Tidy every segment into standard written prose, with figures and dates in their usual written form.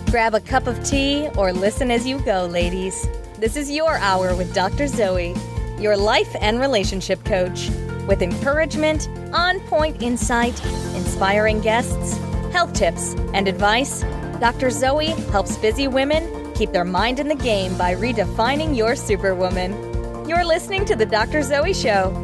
Grab a cup of tea or listen as you go, ladies. This is your hour with Dr. Zoe, your life and relationship coach. With encouragement, on-point insight, inspiring guests, health tips, and advice, Dr. Zoe helps busy women keep their mind in the game by redefining your superwoman. You're listening to The Dr. Zoe Show.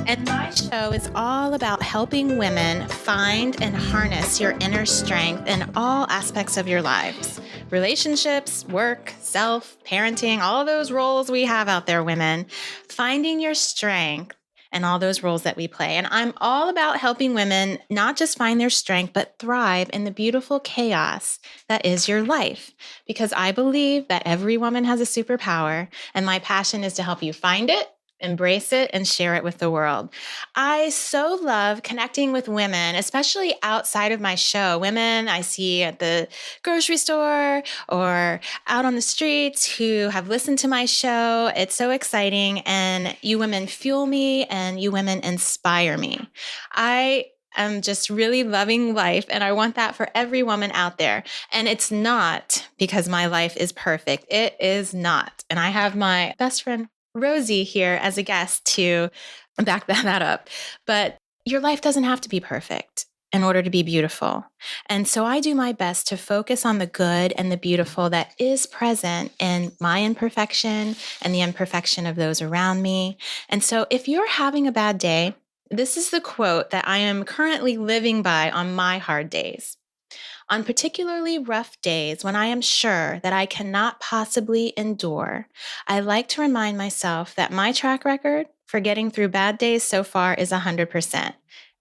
And my show is all about helping women find and harness your inner strength in all aspects of your lives. Relationships, work, self, parenting, all those roles we have out there, women. Finding your strength and all those roles that we play. And I'm all about helping women not just find their strength, but thrive in the beautiful chaos that is your life. Because I believe that every woman has a superpower, and my passion is to help you find it, embrace it, and share it with the world. I so love connecting with women, especially outside of my show. Women I see at the grocery store or out on the streets who have listened to my show. It's so exciting, and you women fuel me and you women inspire me. I'm just really loving life, and I want that for every woman out there. And it's not because my life is perfect. It is not. And I have my best friend Rosie here as a guest to back that up. But your life doesn't have to be perfect in order to be beautiful. And so I do my best to focus on the good and the beautiful that is present in my imperfection and the imperfection of those around me. And so if you're having a bad day, this is the quote that I am currently living by on my hard days. On particularly rough days when I am sure that I cannot possibly endure, I like to remind myself that my track record for getting through bad days so far is 100%.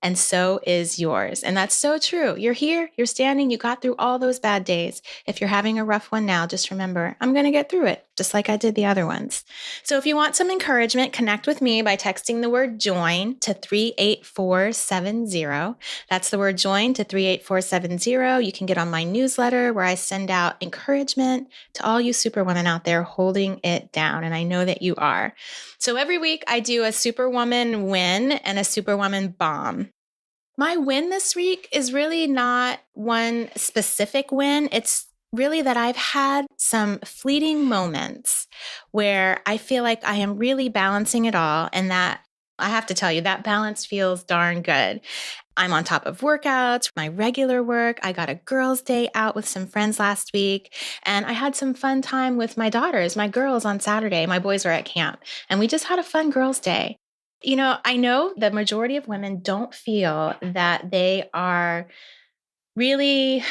And so is yours. And that's so true. You're here, you're standing, you got through all those bad days. If you're having a rough one now, just remember, I'm going to get through it, just like I did the other ones. So if you want some encouragement, connect with me by texting the word join to 38470. That's the word join to 38470. You can get on my newsletter where I send out encouragement to all you superwomen out there holding it down. And I know that you are. So every week I do a superwoman win and a superwoman bomb. My win this week is really not one specific win. It's really that I've had some fleeting moments where I feel like I am really balancing it all, and that I have to tell you, that balance feels darn good. I'm on top of workouts, my regular work. I got a girls' day out with some friends last week, and I had some fun time with my daughters, my girls on Saturday. My boys were at camp, and we just had a fun girls' day. You know, I know the majority of women don't feel that they are really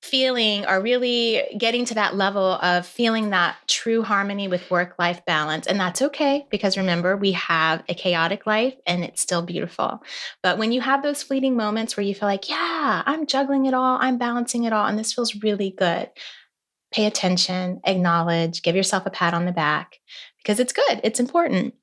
feeling or really getting to that level of feeling that true harmony with work-life balance. And that's okay, because remember, we have a chaotic life and it's still beautiful. But when you have those fleeting moments where you feel like, yeah, I'm juggling it all, I'm balancing it all, and this feels really good, pay attention, acknowledge, give yourself a pat on the back, because it's good, it's important.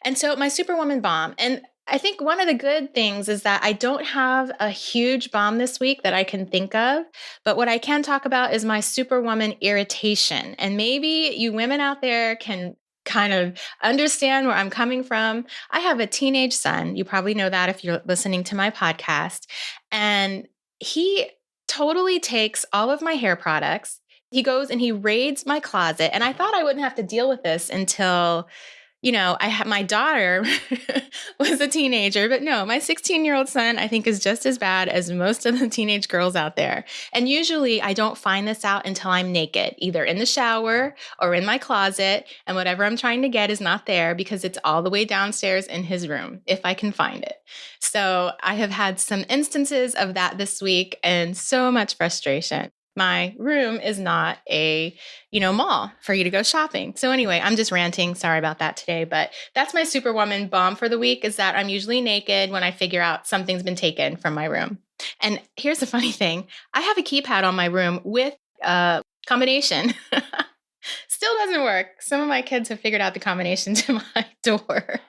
And so my superwoman bomb, and I think one of the good things is that I don't have a huge bomb this week that I can think of, but what I can talk about is my superwoman irritation. And maybe you women out there can kind of understand where I'm coming from. I have a teenage son. You probably know that if you're listening to my podcast. And he totally takes all of my hair products. He goes and he raids my closet. And I thought I wouldn't have to deal with this until I had my daughter was a teenager, but no, my 16-year-old son, I think, is just as bad as most of the teenage girls out there. And usually I don't find this out until I'm naked, either in the shower or in my closet. And whatever I'm trying to get is not there because it's all the way downstairs in his room, if I can find it. So I have had some instances of that this week and so much frustration. My room is not a, mall for you to go shopping. So anyway, I'm just ranting. Sorry about that today, but that's my superwoman bomb for the week, is that I'm usually naked when I figure out something's been taken from my room. And here's the funny thing. I have a keypad on my room with a combination. Still doesn't work. Some of my kids have figured out the combination to my door.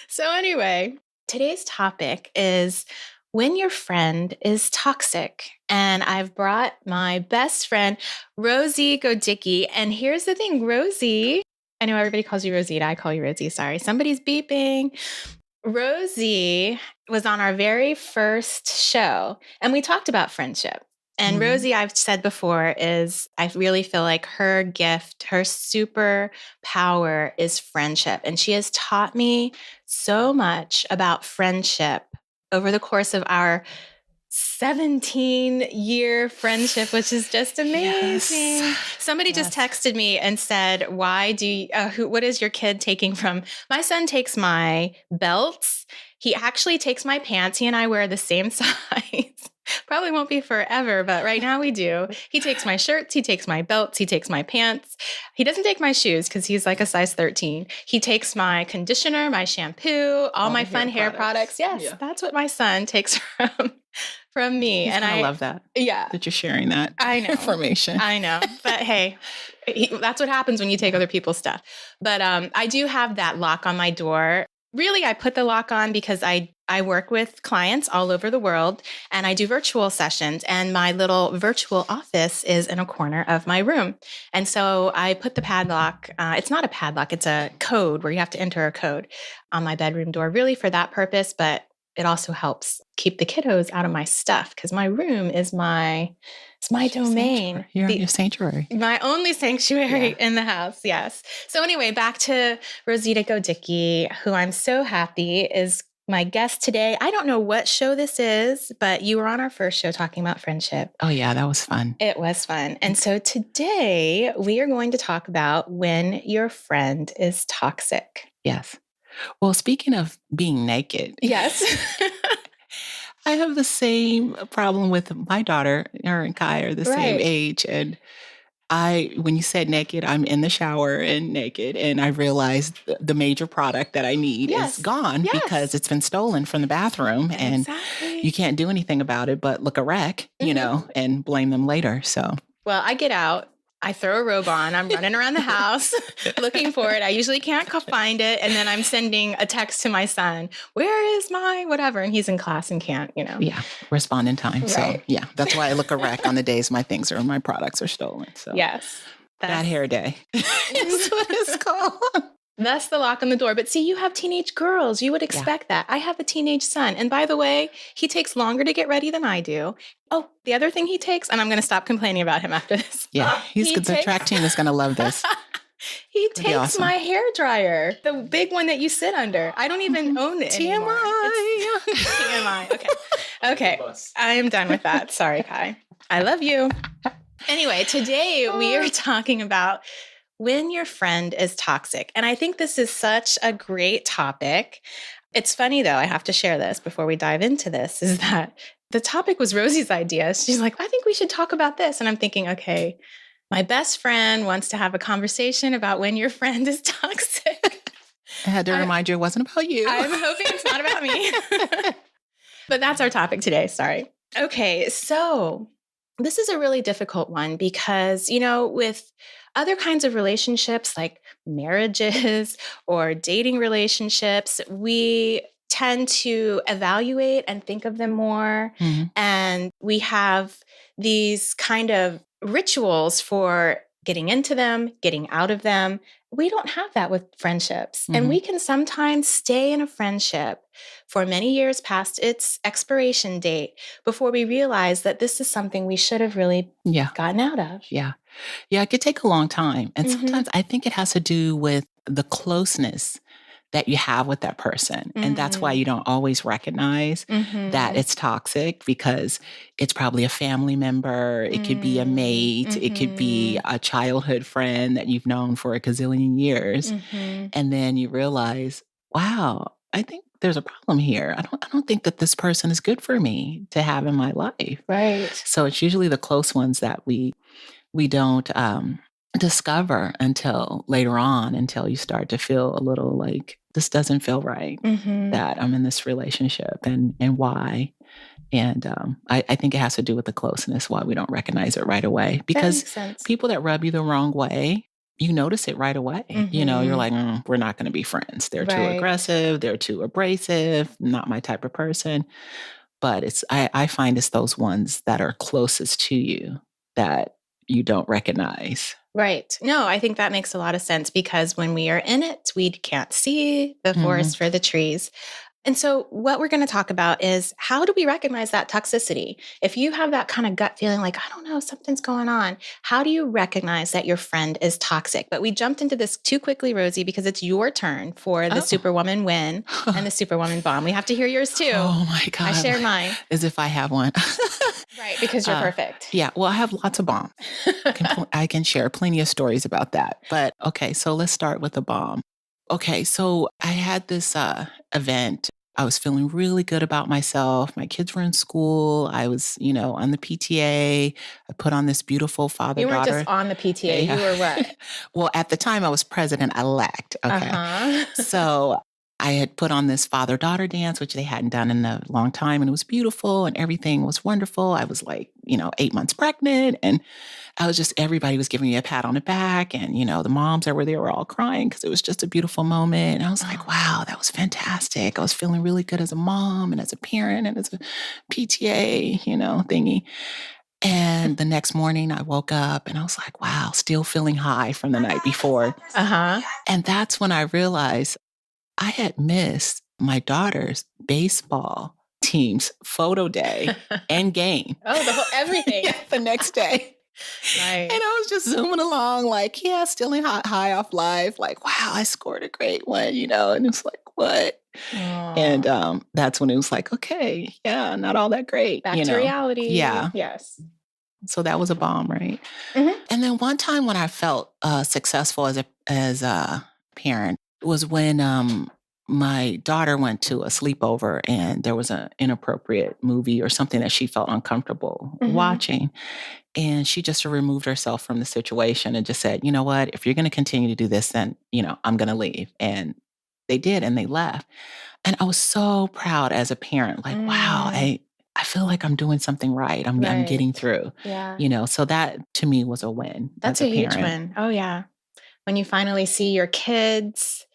So anyway, today's topic is when your friend is toxic. And I've brought my best friend, Rosie Godycki. And here's the thing, Rosie, I know everybody calls you Rosita. I call you Rosie. Sorry. Somebody's beeping. Rosie was on our very first show, and we talked about friendship. And Rosie, I've said before, I really feel like her gift, her superpower is friendship. And she has taught me so much about friendship over the course of our 17-year friendship, which is just amazing. Yes. Somebody just texted me and said, what is your kid taking from? My son takes my belts. He actually takes my pants. He and I wear the same size. Probably won't be forever, but right now we do. He takes my shirts. He takes my belts. He takes my pants. He doesn't take my shoes because he's like a size 13. He takes my conditioner, my shampoo, all my fun hair products. Yes, That's what my son takes from me. And I love that. Yeah. That you're sharing that information. I know. But hey, that's what happens when you take other people's stuff. But I do have that lock on my door. Really, I put the lock on because I work with clients all over the world, and I do virtual sessions, and my little virtual office is in a corner of my room. And so I put the padlock, it's not a padlock, it's a code where you have to enter a code on my bedroom door, really for that purpose, but it also helps keep the kiddos out of my stuff because my room is my domain. Your sanctuary. My only sanctuary in the house, yes. So anyway, back to Rosita Godycki, who I'm so happy is my guest today. I don't know what show this is, but you were on our first show talking about friendship. Oh, yeah, that was fun. It was fun. And so today we are going to talk about when your friend is toxic. Yes. Well, speaking of being naked. Yes. I have the same problem with my daughter. Her and Kai are the same age. And when you said naked, I'm in the shower and naked. And I realized the major product that I need is gone because it's been stolen from the bathroom. And you can't do anything about it but look a wreck, you know, and blame them later. So, well, I get out. I throw a robe on. I'm running around the house looking for it. I usually can't find it. And then I'm sending a text to my son, where is my whatever? And he's in class and can't, you know. Yeah, respond in time. Right. So, yeah, that's why I look a wreck on the days my products are stolen. So, yes. Bad hair day. That's what it's called. That's the lock on the door. But see, you have teenage girls. You would expect that. I have a teenage son. And by the way, he takes longer to get ready than I do. Oh, the other thing he takes, and I'm going to stop complaining about him after this. Yeah, the track team is going to love this. He takes my hair dryer, the big one that you sit under. I don't even own it anymore. TMI. Okay. I am done with that. Sorry, Kai. I love you. Anyway, today we are talking about when your friend is toxic. And I think this is such a great topic. It's funny, though, I have to share this before we dive into this, is that the topic was Rosie's idea. She's like, I think we should talk about this. And I'm thinking, okay, my best friend wants to have a conversation about when your friend is toxic. I had to remind you it wasn't about you. I'm hoping it's not about me. But that's our topic today. Sorry. Okay, so this is a really difficult one because, you know, with other kinds of relationships like marriages or dating relationships, we tend to evaluate and think of them more. Mm-hmm. And we have these kind of rituals for getting into them, getting out of them. We don't have that with friendships. Mm-hmm. And we can sometimes stay in a friendship for many years past its expiration date before we realize that this is something we should have really gotten out of. Yeah. Yeah, it could take a long time. And sometimes I think it has to do with the closeness that you have with that person. And that's why you don't always recognize that it's toxic, because it's probably a family member. It could be a mate. It could be a childhood friend that you've known for a gazillion years. And then you realize, wow, I think there's a problem here. I don't think that this person is good for me to have in my life. Right. So it's usually the close ones that we don't discover until later on, until you start to feel a little like, this doesn't feel right, that I'm in this relationship, and why. And I think it has to do with the closeness, why we don't recognize it right away. Because people that rub you the wrong way, you notice it right away. You know, you're like, we're not going to be friends. They're too aggressive. They're too abrasive. Not my type of person. But I find it's those ones that are closest to you that you don't recognize. Right. No, I think that makes a lot of sense because when we are in it, we can't see the forest for the trees. And so what we're going to talk about is how do we recognize that toxicity? If you have that kind of gut feeling like, I don't know, something's going on, how do you recognize that your friend is toxic? But we jumped into this too quickly, Rosie, because it's your turn for the Superwoman win and the Superwoman bomb. We have to hear yours too. Oh my God. I shared mine. As if I have one. Right, because you're perfect. Yeah, well, I have lots of bombs. I can share plenty of stories about that. But okay, so let's start with the bomb. Okay, so I had this event. I was feeling really good about myself. My kids were in school. I was, on the PTA. I put on this beautiful father-daughter. You weren't just on the PTA. Yeah. You were what? Well, at the time I was president-elect. Okay. So I had put on this father-daughter dance, which they hadn't done in a long time. And it was beautiful and everything was wonderful. I was like, 8 months pregnant. And everybody was giving me a pat on the back. And, the moms that were there were all crying because it was just a beautiful moment. And I was like, wow, that was fantastic. I was feeling really good as a mom and as a parent and as a PTA, thingy. And the next morning I woke up and I was like, wow, still feeling high from the night before. And that's when I realized I had missed my daughter's baseball team's photo day and game. Oh, the whole everything. The next day. Right. And I was just zooming along like, still in high off life. Like, wow, I scored a great one, and it's like, what? Aww. And that's when it was like, okay, not all that great. Back to reality. Yeah. Yes. So that was a bomb, right? Mm-hmm. And then one time when I felt successful as a parent was when my daughter went to a sleepover and there was an inappropriate movie or something that she felt uncomfortable watching. And she just removed herself from the situation and just said, you know what, if you're going to continue to do this, then, I'm going to leave. And they did, and they left. And I was so proud as a parent, like, wow, I feel like I'm doing something right. I'm getting through, so that to me was a win. That's a huge win. Oh yeah. When you finally see your kids,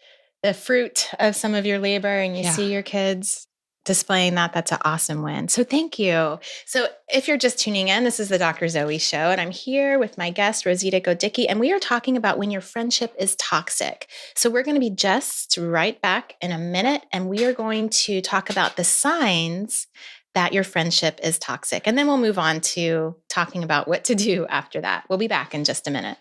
the fruit of some of your labor, and you see your kids displaying that's an awesome win. So thank you. So if you're just tuning in, this is the Dr. Zoe Show, and I'm here with my guest, Rosita Godycki, and we are talking about when your friendship is toxic. So we're going to be just right back in a minute, and we are going to talk about the signs that your friendship is toxic. And then we'll move on to talking about what to do after that. We'll be back in just a minute.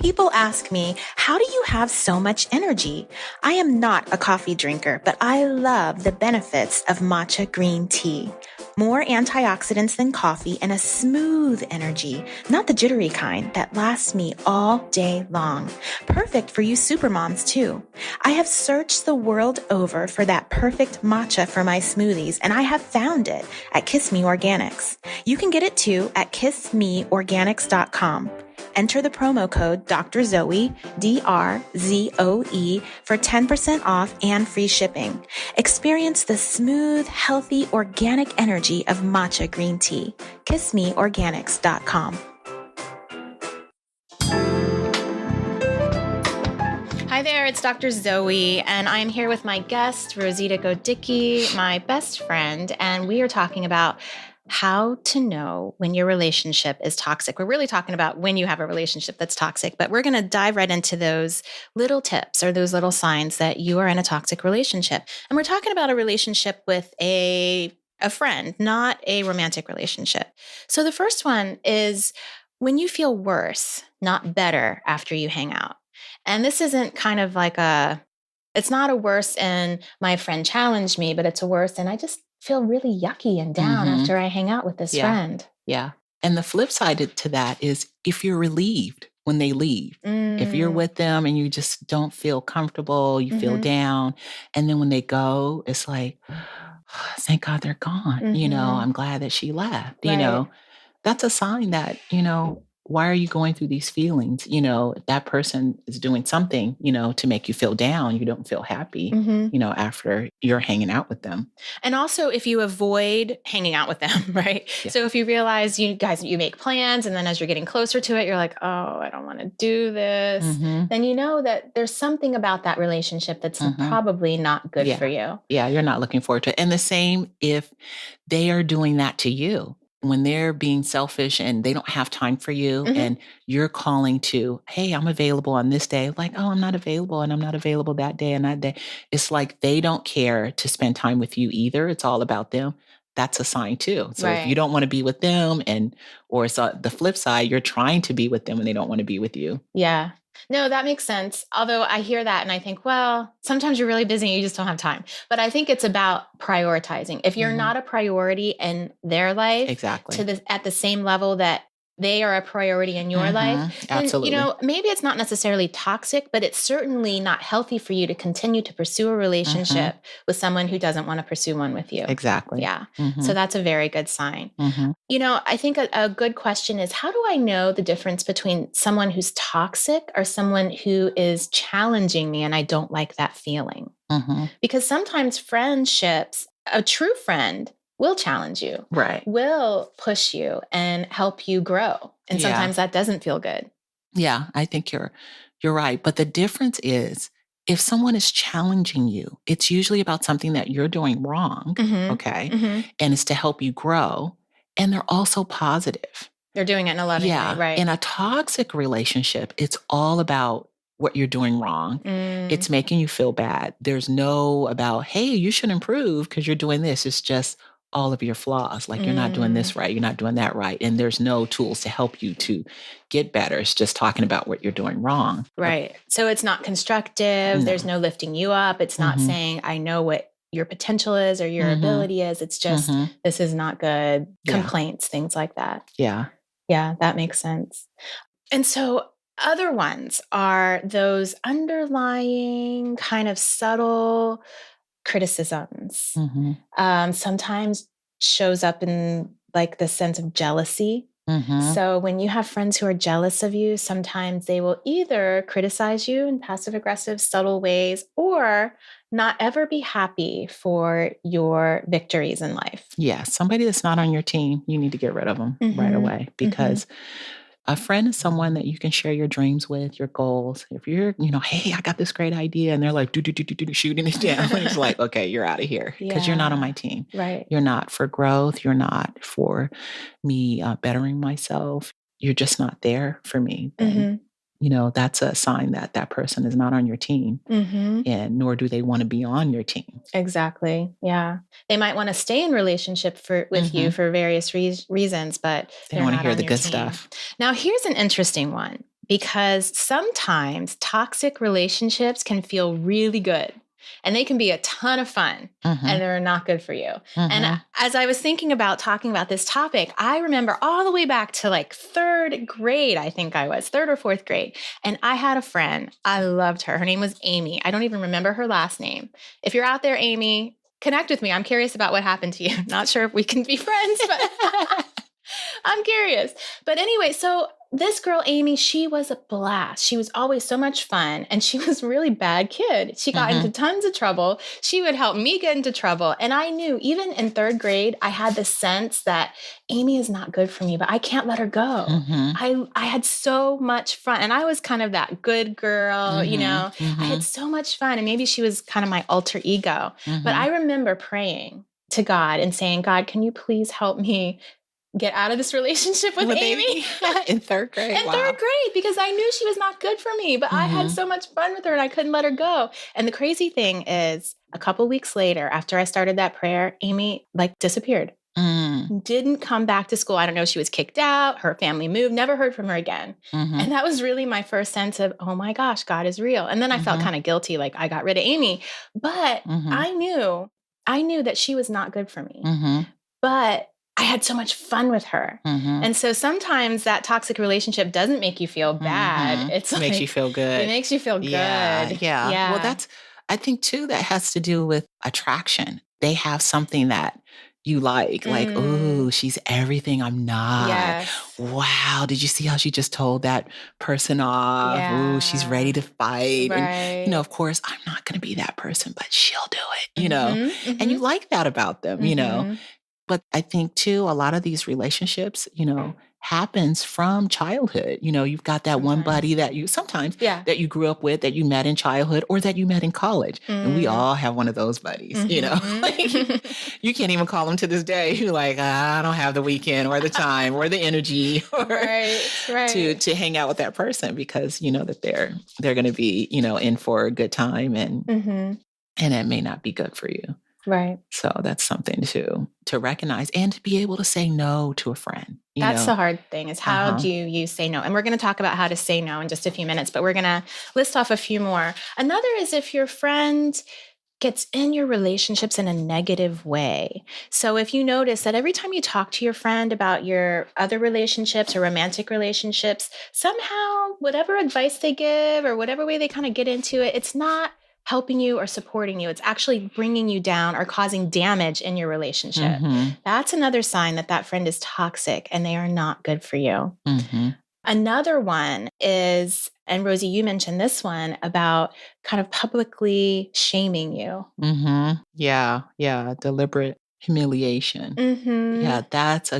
People ask me, how do you have so much energy? I am not a coffee drinker, but I love the benefits of matcha green tea. More antioxidants than coffee and a smooth energy, not the jittery kind that lasts me all day long. Perfect for you supermoms too. I have searched the world over for that perfect matcha for my smoothies, and I have found it at Kiss Me Organics. You can get it too at kissmeorganics.com. Enter the promo code Dr. Zoe, DRZOE, for 10% off and free shipping. Experience the smooth, healthy, organic energy of matcha green tea. KissMeOrganics.com. Hi there, it's Dr. Zoe, and I'm here with my guest, Rosita Godycki, my best friend, and we are talking about how to know when your relationship is toxic. We're really talking about when you have a relationship that's toxic, but we're going to dive right into those little tips or those little signs that you are in a toxic relationship. And we're talking about a relationship with a friend, not a romantic relationship. So the first one is when you feel worse, not better after you hang out. And this isn't kind of like it's not a worse and my friend challenged me, but it's a worse and I just feel really yucky and down after I hang out with this friend. Yeah. And the flip side to that is if you're relieved when they leave, if you're with them and you just don't feel comfortable, you feel down. And then when they go, it's like, oh, thank God they're gone. I'm glad that she left. Right. That's a sign that, why are you going through these feelings? You know, that person is doing something, you know, to make you feel down. You don't feel happy, you know, after you're hanging out with them. And also if you avoid hanging out with them, right? Yeah. So if you realize you make plans and then as you're getting closer to it, you're like, oh, I don't want to do this. Then you know that there's something about that relationship that's probably not good for you. Yeah, you're not looking forward to it. And the same if they are doing that to you. When they're being selfish and they don't have time for you and you're calling to, hey, I'm available on this day. Like, oh, I'm not available and I'm not available that day and that day. It's like they don't care to spend time with you either. It's all about them. That's a sign too. So if you don't want to be with them or it's the flip side, you're trying to be with them and they don't want to be with you. Yeah. No, that makes sense. Although I hear that and I think, well, sometimes you're really busy and you just don't have time. But I think it's about prioritizing. If you're not a priority in their life, exactly, at the same level that they are a priority in your life, then, absolutely. you know, maybe it's not necessarily toxic, but it's certainly not healthy for you to continue to pursue a relationship with someone who doesn't want to pursue one with you. Exactly. Yeah. So that's a very good sign. You know, I think a good question is, how do I know the difference between someone who's toxic or someone who is challenging me and I don't like that feeling? Because sometimes friendships, a true friend will challenge you, will push you and help you grow. And sometimes that doesn't feel good. Yeah, I think you're right. But the difference is if someone is challenging you, it's usually about something that you're doing wrong. Okay. And it's to help you grow. And they're also positive. They're doing it in a loving way, right? In a toxic relationship, it's all about what you're doing wrong. It's making you feel bad. There's no about, hey, you should improve because you're doing this. It's just all of your flaws. Like you're not doing this right. You're not doing that right. And there's no tools to help you to get better. It's just talking about what you're doing wrong. Right. So it's not constructive. No. There's no lifting you up. It's not saying, I know what your potential is or your ability is. It's just, this is not good. Complaints, things like that. Yeah. Yeah, that makes sense. And so other ones are those underlying kind of subtle criticisms. Sometimes shows up in like the sense of jealousy. So when you have friends who are jealous of you, sometimes they will either criticize you in passive aggressive, subtle ways or not ever be happy for your victories in life. Yeah, somebody that's not on your team, you need to get rid of them right away because a friend is someone that you can share your dreams with, your goals. If you're, you know, hey, I got this great idea, and they're like, shooting it down. It's like, okay, you're out of here because you're not on my team. Right. You're not for growth. You're not for me bettering myself. You're just not there for me. Then, you know, that's a sign that that person is not on your team and nor do they want to be on your team. Exactly. Yeah. They might want to stay in relationship with you for various reasons, but they don't want to hear the good stuff. Now, here's an interesting one because sometimes toxic relationships can feel really good. And they can be a ton of fun and they're not good for you. And as I was thinking about talking about this topic, I remember all the way back to like third grade, I think I was, third or fourth grade. And I had a friend. I loved her. Her name was Amy. I don't even remember her last name. If you're out there, Amy, connect with me. I'm curious about what happened to you. Not sure if we can be friends, but I'm curious. But anyway, so this girl, Amy, she was a blast. She was always so much fun. And she was a really bad kid. She got into tons of trouble. She would help me get into trouble. And I knew even in third grade, I had this sense that Amy is not good for me, but I can't let her go. I had so much fun. And I was kind of that good girl, you know, I had so much fun. And maybe she was kind of my alter ego. But I remember praying to God and saying, God, can you please help me get out of this relationship with Amy? In third grade. In third grade, because I knew she was not good for me, but I had so much fun with her and I couldn't let her go. And the crazy thing is a couple weeks later, after I started that prayer, Amy like disappeared. Didn't come back to school. I don't know. She was kicked out. Her family moved. Never heard from her again. And that was really my first sense of, oh my gosh, God is real. And then I felt kind of guilty, like I got rid of Amy. But I knew that she was not good for me. But I had so much fun with her. And so sometimes that toxic relationship doesn't make you feel bad. It makes you feel good. It makes you feel good. Yeah. Well, I think too, that has to do with attraction. They have something that you like, oh, she's everything I'm not. Yes. Wow. Did you see how she just told that person off? Oh, she's ready to fight. Right. And, of course, I'm not going to be that person, but she'll do it, and you like that about them, But I think too, a lot of these relationships, happens from childhood. You've got that one buddy that that you grew up with, that you met in childhood or that you met in college. And we all have one of those buddies, you can't even call them to this day. You're like, I don't have the weekend or the time or the energy to hang out with that person because you know that they're going to be, in for a good time and it may not be good for you. Right. So that's something to recognize and to be able to say no to a friend. That's the hard thing is how do you say no? And we're going to talk about how to say no in just a few minutes, but we're going to list off a few more. Another is if your friend gets in your relationships in a negative way. So if you notice that every time you talk to your friend about your other relationships or romantic relationships, somehow whatever advice they give or whatever way they kind of get into it, it's not helping you or supporting you. It's actually bringing you down or causing damage in your relationship. That's another sign that friend is toxic and they are not good for you. Another one is, and Rosie, you mentioned this one about kind of publicly shaming you. Yeah. Deliberate humiliation. Yeah, that's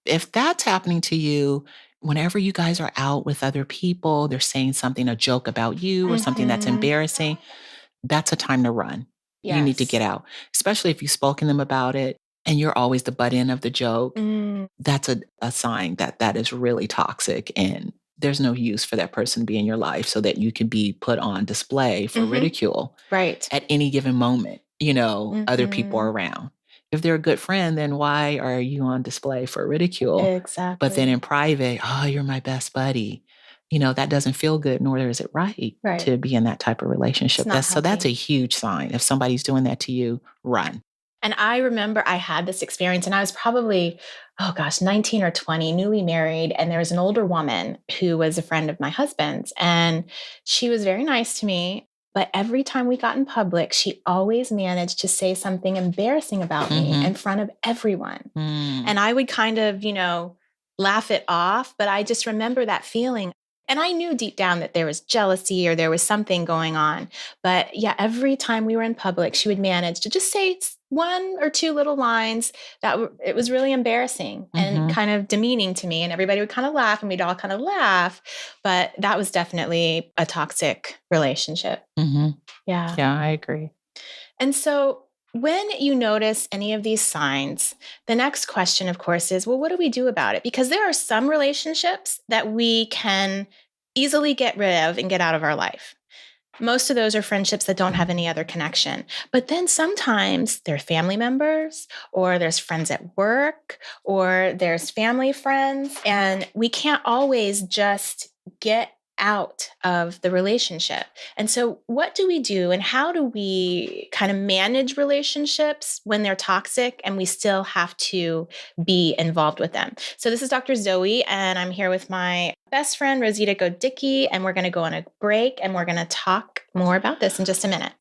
if that's happening to you, whenever you guys are out with other people, they're saying something, a joke about you or something that's embarrassing, that's a time to run. Yes. You need to get out, especially if you've spoken to them about it and you're always the butt end of the joke. That's a sign that is really toxic and there's no use for that person to be in your life so that you can be put on display for ridicule at any given moment, other people are around. If they're a good friend, then why are you on display for ridicule? Exactly. But then in private, oh, you're my best buddy. That doesn't feel good, nor is it right to be in that type of relationship. So that's a huge sign. If somebody's doing that to you, run. And I remember I had this experience and I was probably, 19 or 20, newly married. And there was an older woman who was a friend of my husband's and she was very nice to me. But every time we got in public, she always managed to say something embarrassing about me in front of everyone. And I would kind of, laugh it off. But I just remember that feeling. And I knew deep down that there was jealousy or there was something going on. But yeah, every time we were in public, she would manage to just say one or two little lines that it was really embarrassing and kind of demeaning to me. And everybody would kind of laugh and we'd all kind of laugh. But that was definitely a toxic relationship. Yeah. Yeah, I agree. And so when you notice any of these signs, the next question, of course, is, well, what do we do about it? Because there are some relationships that we can easily get rid of and get out of our life. Most of those are friendships that don't have any other connection. But then sometimes they're family members, or there's friends at work, or there's family friends, and we can't always just get out of the relationship. And so what do we do and how do we kind of manage relationships when they're toxic and we still have to be involved with them? So this is Dr. Zoe and I'm here with my best friend, Rosita Godycki, and we're going to go on a break and we're going to talk more about this in just a minute.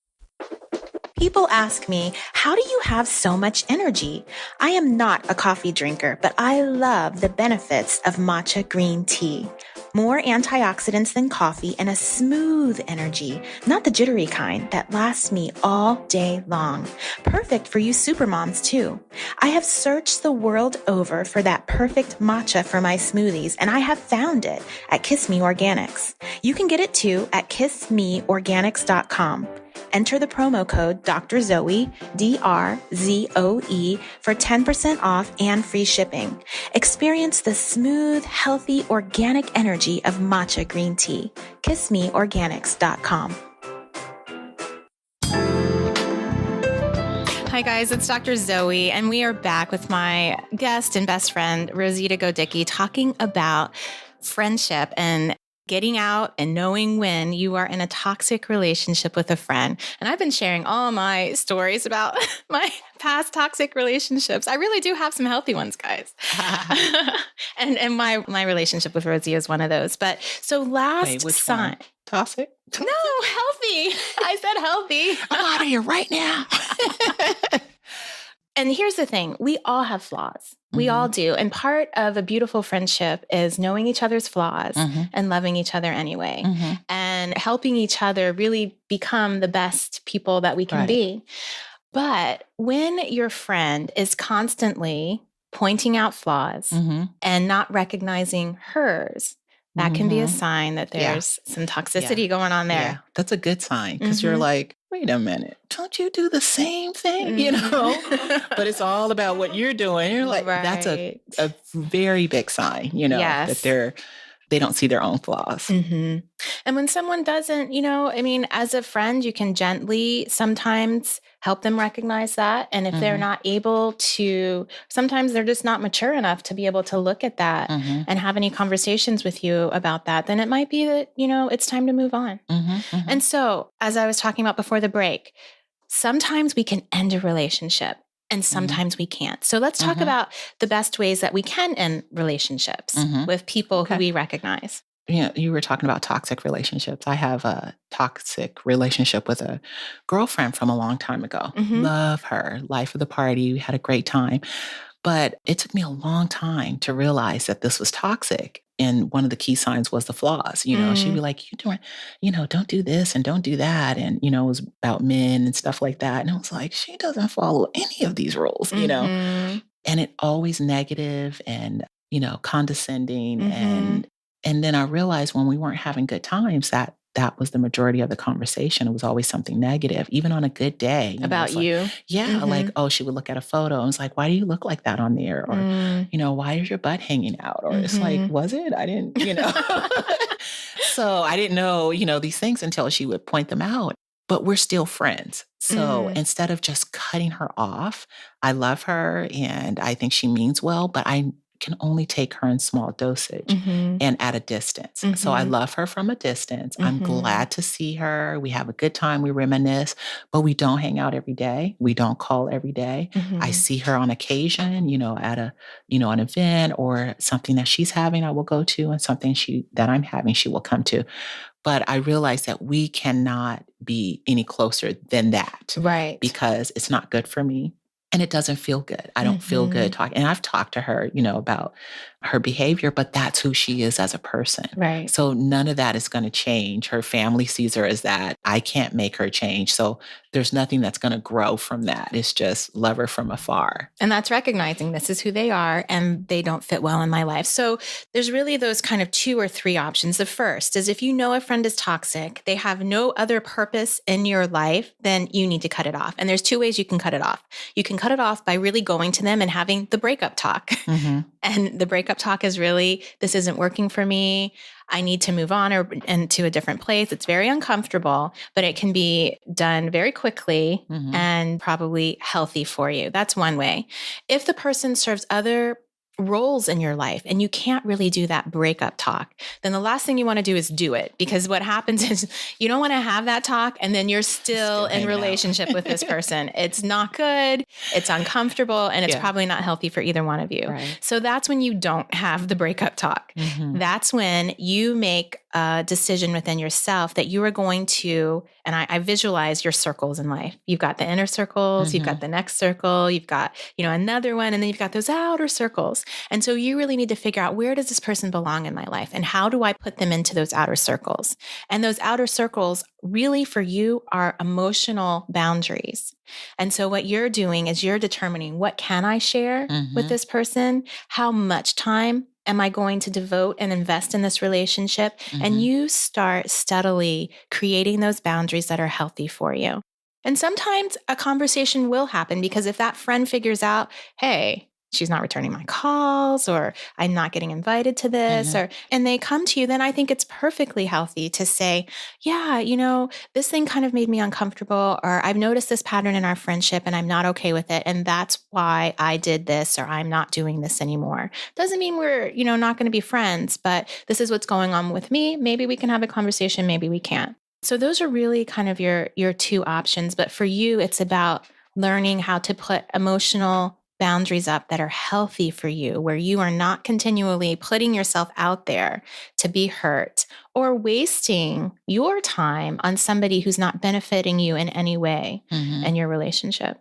People ask me, how do you have so much energy? I am not a coffee drinker, but I love the benefits of matcha green tea. More antioxidants than coffee and a smooth energy, not the jittery kind that lasts me all day long. Perfect for you supermoms too. I have searched the world over for that perfect matcha for my smoothies, and I have found it at Kiss Me Organics. You can get it too at kissmeorganics.com. Enter the promo code Dr. Zoe, DRZOE, for 10% off and free shipping. Experience the smooth, healthy, organic energy of matcha green tea. KissMeOrganics.com. Hi guys, it's Dr. Zoe, and we are back with my guest and best friend, Rosita Godycki, talking about friendship and getting out and knowing when you are in a toxic relationship with a friend. And I've been sharing all my stories about my past toxic relationships. I really do have some healthy ones, guys. and my relationship with Rosie is one of those. But so last sign. Toxic? No, healthy. I said healthy. I'm out of here right now. And here's the thing. We all have flaws. We all do. And part of a beautiful friendship is knowing each other's flaws and loving each other anyway and helping each other really become the best people that we can be. But when your friend is constantly pointing out flaws and not recognizing hers, that can be a sign that there's some toxicity going on there. Yeah, that's a good sign because you're like, wait a minute, don't you do the same thing? You know, but it's all about what you're doing. You're like, that's a very big sign, you know, that they don't see their own flaws. And when someone doesn't, you know, I mean, as a friend, you can gently sometimes help them recognize that. And if they're not able to, sometimes they're just not mature enough to be able to look at that and have any conversations with you about that, then it might be that, you know, it's time to move on. And so, as I was talking about before the break, sometimes we can end a relationship. And sometimes we can't. So let's talk about the best ways that we can end relationships with people who we recognize. Yeah, you were talking about toxic relationships. I have a toxic relationship with a girlfriend from a long time ago. Love her, life of the party. We had a great time. But it took me a long time to realize that this was toxic. And one of the key signs was the flaws. You know, she'd be like, you doing, you know, don't do this and don't do that. And, you know, it was about men and stuff like that. And I was like, she doesn't follow any of these rules, you know, and it always negative and, you know, condescending. And then I realized when we weren't having good times that was the majority of the conversation. It was always something negative, even on a good day. About you? Like, yeah. Like, oh, she would look at a photo and it's like, why do you look like that on there? Or, you know, why is your butt hanging out? Or it's like, was it? I didn't, you know. So I didn't know, you know, these things until she would point them out. But we're still friends. So instead of just cutting her off, I love her and I think she means well, but I can only take her in small dosage and at a distance. So I love her from a distance. I'm glad to see her. We have a good time. We reminisce, but we don't hang out every day. We don't call every day. I see her on occasion, you know, at a, you know, an event or something that she's having, I will go to, and something that I'm having, she will come to. But I realize that we cannot be any closer than that. Right. Because it's not good for me. And it doesn't feel good. I don't feel good talking. And I've talked to her, you know, about her behavior, but that's who she is as a person. Right. So none of that is going to change. Her family sees her as that. I can't make her change. So there's nothing that's going to grow from that. It's just love her from afar. And that's recognizing this is who they are and they don't fit well in my life. So there's really those kind of 2 or 3 options. The first is if you know a friend is toxic, they have no other purpose in your life, then you need to cut it off. And there's 2 ways you can cut it off. You can cut it off by really going to them and having the breakup talk. And the breakup talk is really, this isn't working for me. I need to move on and to a different place. It's very uncomfortable, but it can be done very quickly and probably healthy for you. That's one way. If the person serves other roles in your life and you can't really do that breakup talk, then the last thing you want to do is do it, because what happens is you don't want to have that talk and then you're still in relationship with this person. It's not good, it's uncomfortable, and it's probably not healthy for either one of you. Right. So that's when you don't have the breakup talk. That's when you make a decision within yourself that you are going to, and I visualize your circles in life. You've got the inner circles, you've got the next circle, you've got, you know, another one, and then you've got those outer circles. And so you really need to figure out, where does this person belong in my life and how do I put them into those outer circles? And those outer circles really for you are emotional boundaries. And so what you're doing is you're determining, what can I share with this person? How much time am I going to devote and invest in this relationship? And you start steadily creating those boundaries that are healthy for you. And sometimes a conversation will happen, because if that friend figures out, hey, she's not returning my calls, or I'm not getting invited to this, and they come to you, then I think it's perfectly healthy to say, yeah, you know, this thing kind of made me uncomfortable, or I've noticed this pattern in our friendship and I'm not okay with it. And that's why I did this, or I'm not doing this anymore. Doesn't mean we're, you know, not going to be friends, but this is what's going on with me. Maybe we can have a conversation. Maybe we can't. So those are really kind of your 2 options. But for you, it's about learning how to put emotional boundaries up that are healthy for you, where you are not continually putting yourself out there to be hurt or wasting your time on somebody who's not benefiting you in any way in your relationship.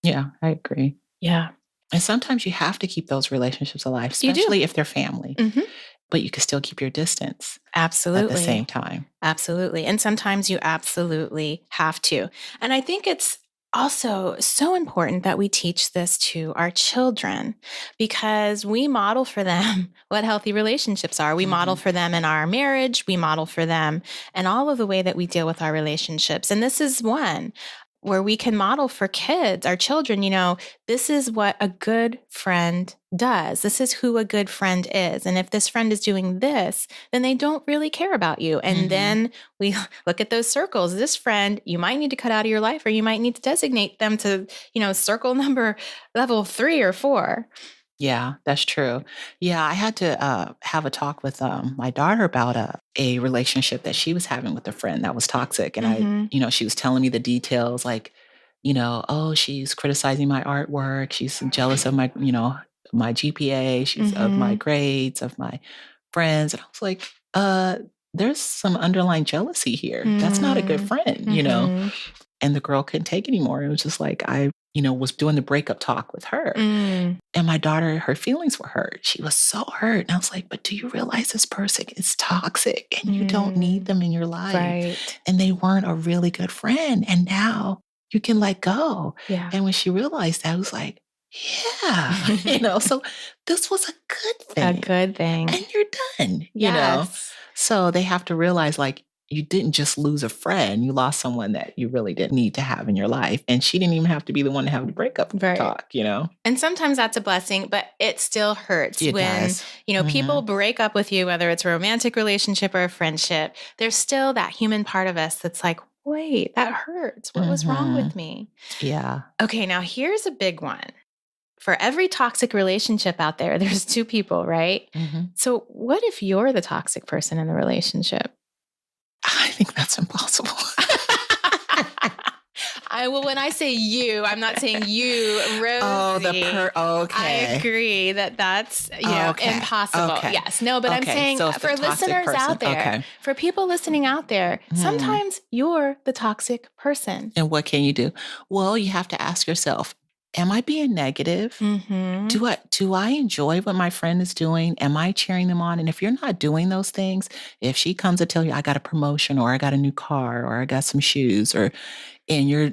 Yeah, I agree. Yeah. And sometimes you have to keep those relationships alive, You do. especially if they're family. Mhm. But you can still keep your distance Absolutely. at the same time. Absolutely. And sometimes you absolutely have to. And I think it's also so important that we teach this to our children because we model for them what healthy relationships are. We model for them in our marriage. We model for them and all of the way that we deal with our relationships. And this is one where we can model for kids, our children, this is what a good friend does. This is who a good friend is. And if this friend is doing this, then they don't really care about you. And then we look at those circles. This friend, you might need to cut out of your life, or you might need to designate them to, circle number level 3 or 4. Yeah, that's true. Yeah, I had to have a talk with my daughter about a relationship that she was having with a friend that was toxic. And she was telling me the details like, oh, she's criticizing my artwork. She's jealous of my, my GPA. She's of my grades, of my friends. And I was like, there's some underlying jealousy here. That's not a good friend, And the girl couldn't take it anymore. It was just like, I was doing the breakup talk with her. And my daughter, her feelings were hurt. She was so hurt. And I was like, but do you realize this person is toxic and you don't need them in your life? Right. And they weren't a really good friend. And now you can let go. Yeah. And when she realized that, I was like, yeah, so this was a good thing. A good thing. And you're done, Yes. So they have to realize like, you didn't just lose a friend. You lost someone that you really didn't need to have in your life. And she didn't even have to be the one to have the breakup talk, And sometimes that's a blessing, but it still hurts It when, does. People break up with you, whether it's a romantic relationship or a friendship. There's still that human part of us that's like, wait, that hurts. What was wrong with me? Yeah. Okay, now here's a big one. For every toxic relationship out there, there's 2 people, right? So what if you're the toxic person in the relationship? I think that's impossible. When I say you, I'm not saying you, Rosie. Okay. I agree that's impossible. Okay. Yes. No, but I'm saying so for listeners out there, for people listening out there, sometimes you're the toxic person. And what can you do? Well, you have to ask yourself, am I being negative? Do I enjoy what my friend is doing? Am I cheering them on? And if you're not doing those things, if she comes to tell you I got a promotion or I got a new car or I got some shoes and you're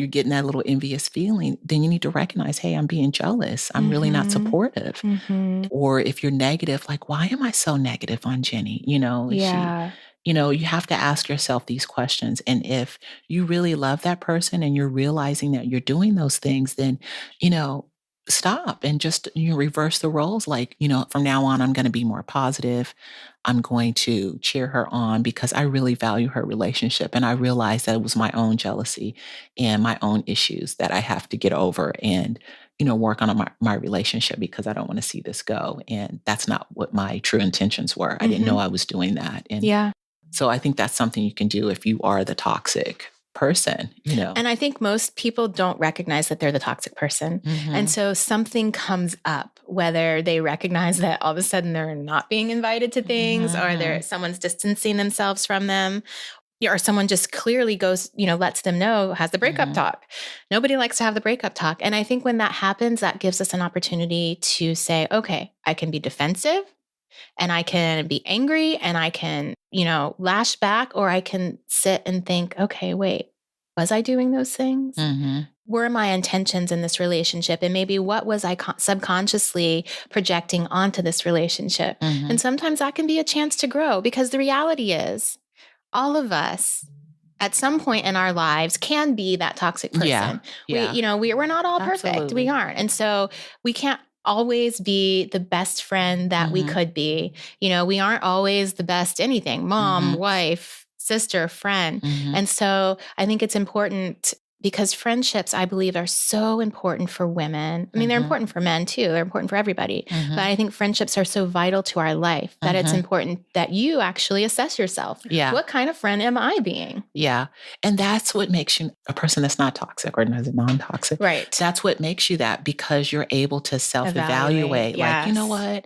getting that little envious feeling, then you need to recognize, hey, I'm being jealous. I'm really not supportive. Or if you're negative, like, why am I so negative on Jenny? You have to ask yourself these questions. And if you really love that person and you're realizing that you're doing those things, then, stop and just reverse the roles. Like, from now on, I'm going to be more positive. I'm going to cheer her on because I really value her relationship. And I realized that it was my own jealousy and my own issues that I have to get over and, work on my relationship because I don't want to see this go. And that's not what my true intentions were. I didn't know I was doing that. And so I think that's something you can do if you are the toxic person, And I think most people don't recognize that they're the toxic person. And so something comes up, whether they recognize that all of a sudden they're not being invited to things or someone's distancing themselves from them, or someone just clearly goes, lets them know, has the breakup talk. Nobody likes to have the breakup talk. And I think when that happens, that gives us an opportunity to say, okay, I can be defensive and I can be angry and I can, lash back, or I can sit and think, okay, wait, was I doing those things? Were my intentions in this relationship? And maybe what was I subconsciously projecting onto this relationship? And sometimes that can be a chance to grow, because the reality is all of us at some point in our lives can be that toxic person. We're not all perfect. Absolutely. We aren't. And so we can't always be the best friend that we could be. We aren't always the best anything, mom, wife, sister, friend. And so I think it's important, because friendships, I believe, are so important for women. I mean, they're important for men too. They're important for everybody. But I think friendships are so vital to our life that it's important that you actually assess yourself. What kind of friend am I being? Yeah. And that's what makes you a person that's not toxic or non-toxic. Right. That's what makes you that, because you're able to self-evaluate. Like, you know what?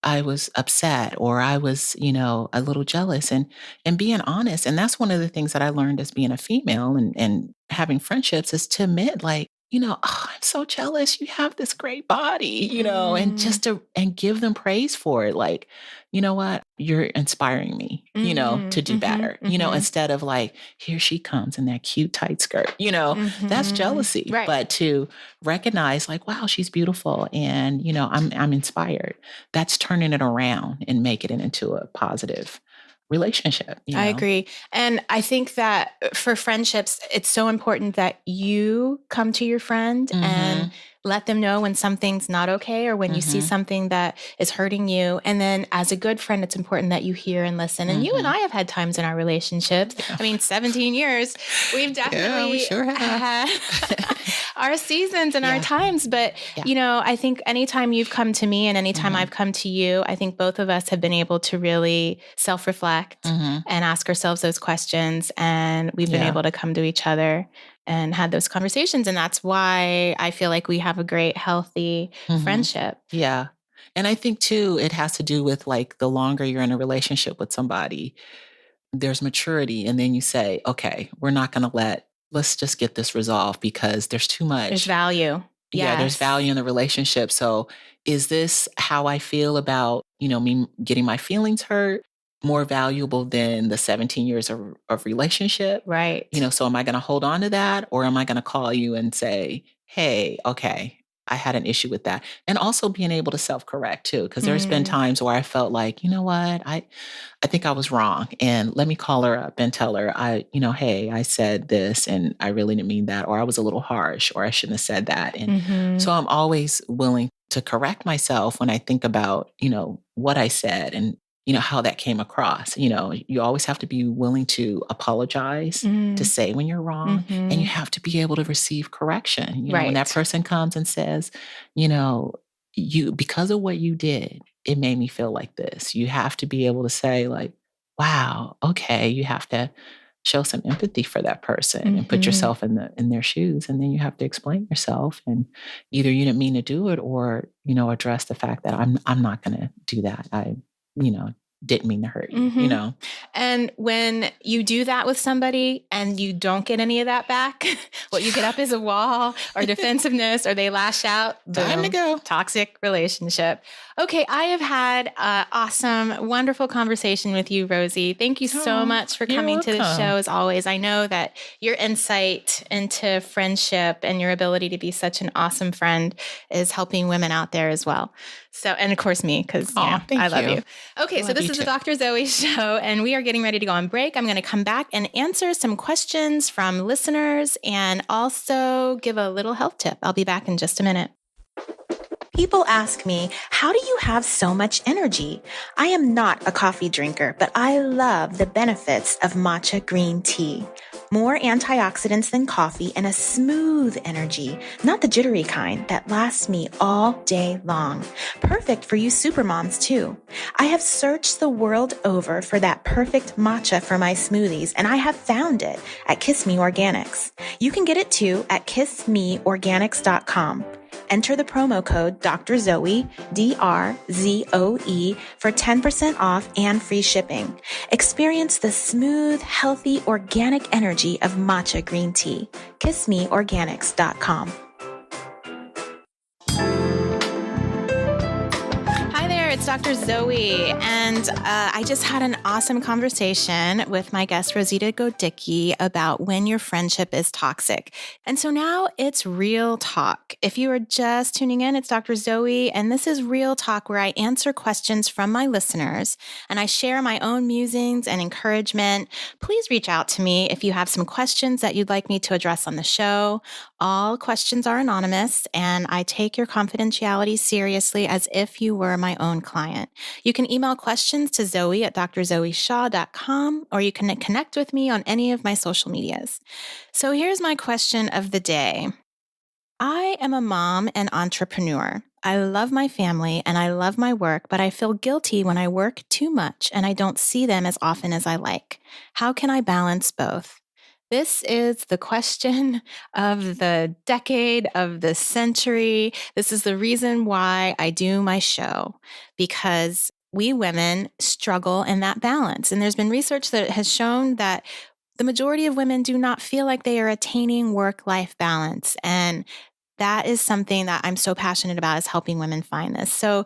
I was upset, or I was, a little jealous, and being honest. And that's one of the things that I learned as being a female and having friendships, is to admit, like, oh, I'm so jealous. You have this great body, and just and give them praise for it. Like, you know what? You're inspiring me, to do better, instead of like, here she comes in that cute tight skirt, that's jealousy. Right. But to recognize like, wow, she's beautiful. And, I'm inspired. That's turning it around and making it into a positive relationship. I agree. And I think that for friendships, it's so important that you come to your friend and let them know when something's not okay or when you see something that is hurting you. And then as a good friend, it's important that you hear and listen. And you and I have had times in our relationships. Yeah. I mean, 17 years, we've definitely we sure have had our seasons and our times. But, I think anytime you've come to me and anytime I've come to you, I think both of us have been able to really self-reflect and ask ourselves those questions. And we've been able to come to each other and had those conversations. And that's why I feel like we have a great, healthy friendship. Yeah. And I think too, it has to do with like the longer you're in a relationship with somebody, there's maturity. And then you say, okay, we're not going to let's just get this resolved because there's too much. There's value. Yeah, there's value in the relationship. So is this how I feel about, me getting my feelings hurt more valuable than the 17 years of relationship? Right. So am I going to hold on to that or am I going to call you and say, hey, okay, I had an issue with that. And also being able to self-correct too, because there's been times where I felt like, you know what, I think I was wrong. And let me call her up and tell her, hey, I said this and I really didn't mean that, or I was a little harsh, or I shouldn't have said that. And so I'm always willing to correct myself when I think about, what I said and how that came across. You always have to be willing to apologize, to say when you're wrong, and you have to be able to receive correction. When that person comes and says, because of what you did, it made me feel like this. You have to be able to say like, wow, okay, you have to show some empathy for that person and put yourself in their shoes. And then you have to explain yourself and either you didn't mean to do it or, address the fact that I'm not going to do that. I didn't mean to hurt you, And when you do that with somebody and you don't get any of that back, what you get up is a wall or defensiveness or they lash out. Time to go. Toxic relationship. Okay, I have had an awesome, wonderful conversation with you, Rosie. Thank you so much for coming to the show as always. I know that your insight into friendship and your ability to be such an awesome friend is helping women out there as well. So, and of course me, because I love you. Okay, so this is the Dr. Zoe Show, and we are getting ready to go on break. I'm going to come back and answer some questions from listeners and also give a little health tip. I'll be back in just a minute. People ask me, how do you have so much energy? I am not a coffee drinker, but I love the benefits of matcha green tea. More antioxidants than coffee and a smooth energy, not the jittery kind that lasts me all day long. Perfect for you supermoms too. I have searched the world over for that perfect matcha for my smoothies, and I have found it at Kiss Me Organics. You can get it too at kissmeorganics.com. Enter the promo code Dr. Zoe, DRZOE, for 10% off and free shipping. Experience the smooth, healthy, organic energy of matcha green tea. KissMeOrganics.com. It's Dr. Zoe, and I just had an awesome conversation with my guest, Rosita Godycki, about when your friendship is toxic. And so now it's real talk. If you are just tuning in, it's Dr. Zoe, and this is Real Talk, where I answer questions from my listeners, and I share my own musings and encouragement. Please reach out to me if you have some questions that you'd like me to address on the show. All questions are anonymous, and I take your confidentiality seriously as if you were my own client. You can email questions to Zoe at drzoeshaw.com, or you can connect with me on any of my social medias. So here's my question of the day. I am a mom and entrepreneur. I love my family and I love my work, but I feel guilty when I work too much and I don't see them as often as I like. How can I balance both? This is the question of the decade, of the century. This is the reason why I do my show, because we women struggle in that balance. And there's been research that has shown that the majority of women do not feel like they are attaining work-life balance. And that is something that I'm so passionate about, is helping women find this. So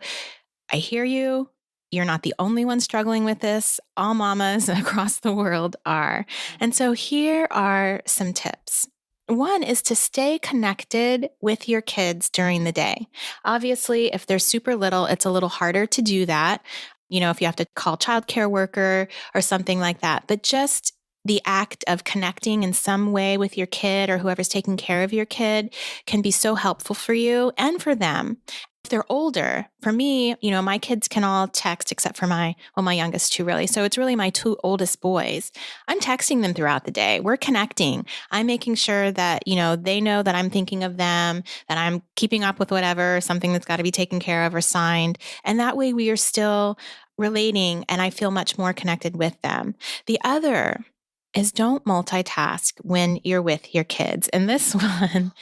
I hear you. You're not the only one struggling with this. All mamas across the world are. And so here are some tips. One is to stay connected with your kids during the day. Obviously, if they're super little, it's a little harder to do that. If you have to call childcare worker or something like that. But just the act of connecting in some way with your kid or whoever's taking care of your kid can be so helpful for you and for them. If they're older, for me, my kids can all text except for my youngest two, really. So it's really my two oldest boys. I'm texting them throughout the day. We're connecting. I'm making sure that, they know that I'm thinking of them, that I'm keeping up with whatever, something that's got to be taken care of or signed. And that way we are still relating, and I feel much more connected with them. The other is don't multitask when you're with your kids. And this one,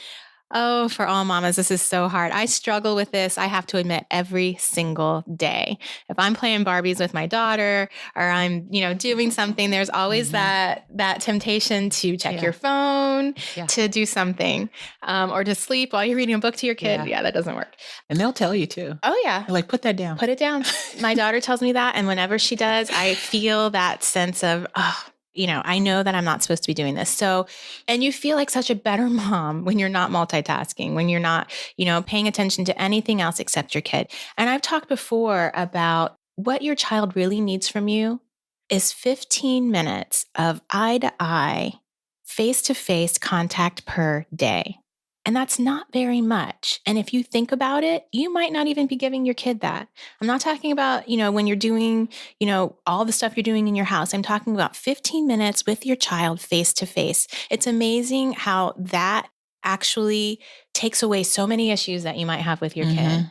oh, for all mamas, this is so hard. I struggle with this, I have to admit, every single day. If I'm playing Barbies with my daughter or I'm, doing something, there's always that temptation to check your phone, to do something, or to sleep while you're reading a book to your kid. Yeah, that doesn't work. And they'll tell you too. Oh, yeah. They're like, put that down. Put it down. My daughter tells me that. And whenever she does, I feel that sense of, I know that I'm not supposed to be doing this. So, and you feel like such a better mom when you're not multitasking, when you're not, paying attention to anything else except your kid. And I've talked before about what your child really needs from you is 15 minutes of eye-to-eye, face-to-face contact per day. And that's not very much. And if you think about it, you might not even be giving your kid that. I'm not talking about, when you're doing, all the stuff you're doing in your house. I'm talking about 15 minutes with your child face to face. It's amazing how that actually takes away so many issues that you might have with your kid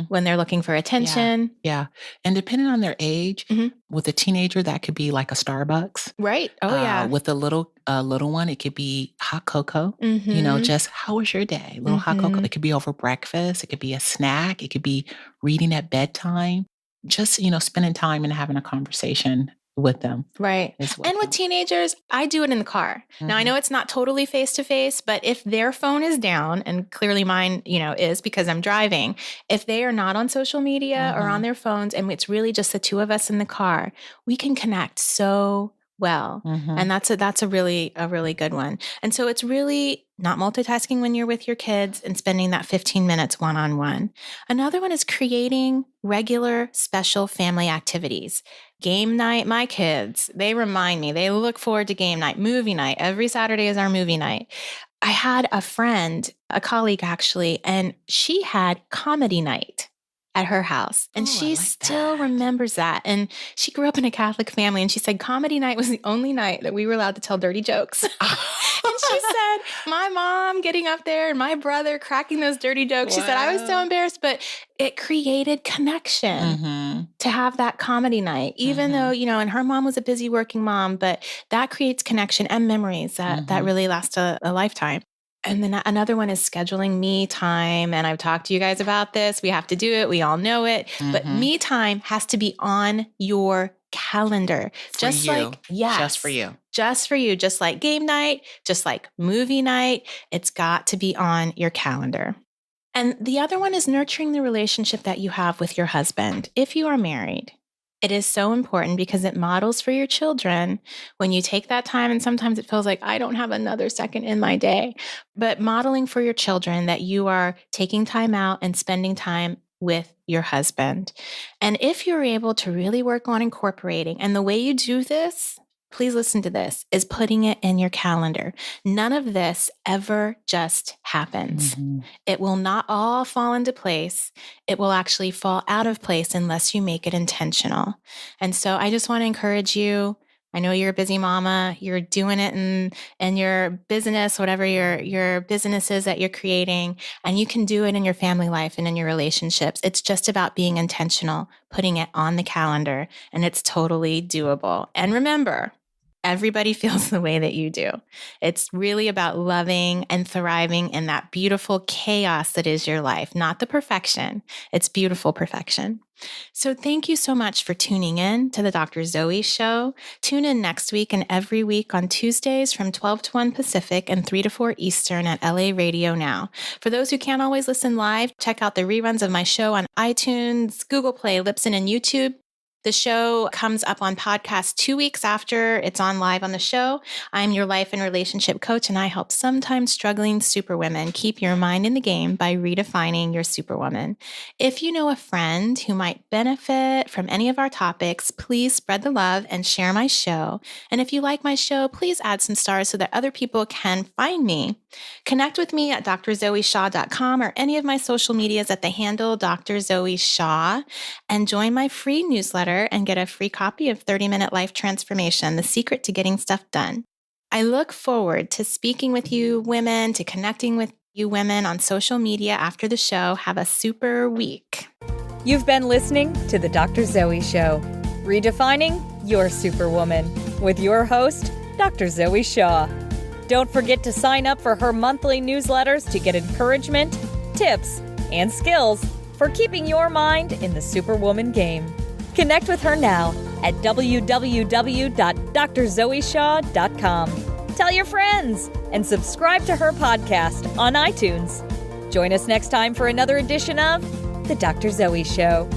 when they're looking for attention. Yeah. And depending on their age, with a teenager, that could be like a Starbucks. Right. Oh, yeah. With a little one, it could be hot cocoa. Just how was your day? Little hot cocoa. It could be over breakfast. It could be a snack. It could be reading at bedtime. Just, spending time and having a conversation with them. Right. And with teenagers, I do it in the car. Now, I know it's not totally face-to-face, but if their phone is down, and clearly mine, is because I'm driving, if they are not on social media or on their phones, and it's really just the two of us in the car, we can connect so well. And that's a really good one. And so it's really not multitasking when you're with your kids and spending that 15 minutes one-on-one. Another one is creating regular special family activities. Game night, my kids, they remind me, they look forward to game night, movie night. Every Saturday is our movie night. I had a friend, a colleague actually, and she had comedy night at her house. And she still remembers that. And she grew up in a Catholic family. And she said comedy night was the only night that we were allowed to tell dirty jokes. And she said, my mom getting up there and my brother cracking those dirty jokes. She said, I was so embarrassed, but it created connection to have that comedy night, even though, and her mom was a busy working mom, but that creates connection and memories that really last a lifetime. And then another one is scheduling me time. And I've talked to you guys about this. We have to do it. We all know it. But me time has to be on your calendar. Just for you. Just for you. Just like game night, just like movie night. It's got to be on your calendar. And the other one is nurturing the relationship that you have with your husband. If you are married, it is so important because it models for your children when you take that time. And sometimes it feels like I don't have another second in my day, but modeling for your children that you are taking time out and spending time with your husband. And if you're able to really work on incorporating, and the way you do this, please listen to this, is putting it in your calendar. None of this ever just happens. It will not all fall into place. It will actually fall out of place unless you make it intentional. And so I just want to encourage you. I know you're a busy mama. You're doing it in your business, whatever your business is that you're creating, and you can do it in your family life and in your relationships. It's just about being intentional, putting it on the calendar, and it's totally doable. And remember, everybody feels the way that you do. It's really about loving and thriving in that beautiful chaos that is your life, not the perfection. It's beautiful perfection. So thank you so much for tuning in to the Dr. Zoe Show. Tune in next week and every week on Tuesdays from 12 to 1 Pacific and 3 to 4 Eastern at LA Radio Now. For those who can't always listen live, check out the reruns of my show on iTunes, Google Play, Libsyn, and YouTube. The show comes up on podcast 2 weeks after it's on live on the show. I'm your life and relationship coach, and I help sometimes struggling superwomen keep your mind in the game by redefining your superwoman. If you know a friend who might benefit from any of our topics, please spread the love and share my show. And if you like my show, please add some stars so that other people can find me. Connect with me at drzoeshaw.com or any of my social medias at the handle Dr. Zoe Shaw, and join my free newsletter and get a free copy of 30-Minute Life Transformation, The Secret to Getting Stuff Done. I look forward to speaking with you women, to connecting with you women on social media after the show. Have a super week. You've been listening to The Dr. Zoe Show, redefining your superwoman, with your host, Dr. Zoe Shaw. Don't forget to sign up for her monthly newsletters to get encouragement, tips, and skills for keeping your mind in the superwoman game. Connect with her now at www.drzoeshaw.com. Tell your friends and subscribe to her podcast on iTunes. Join us next time for another edition of The Dr. Zoe Show.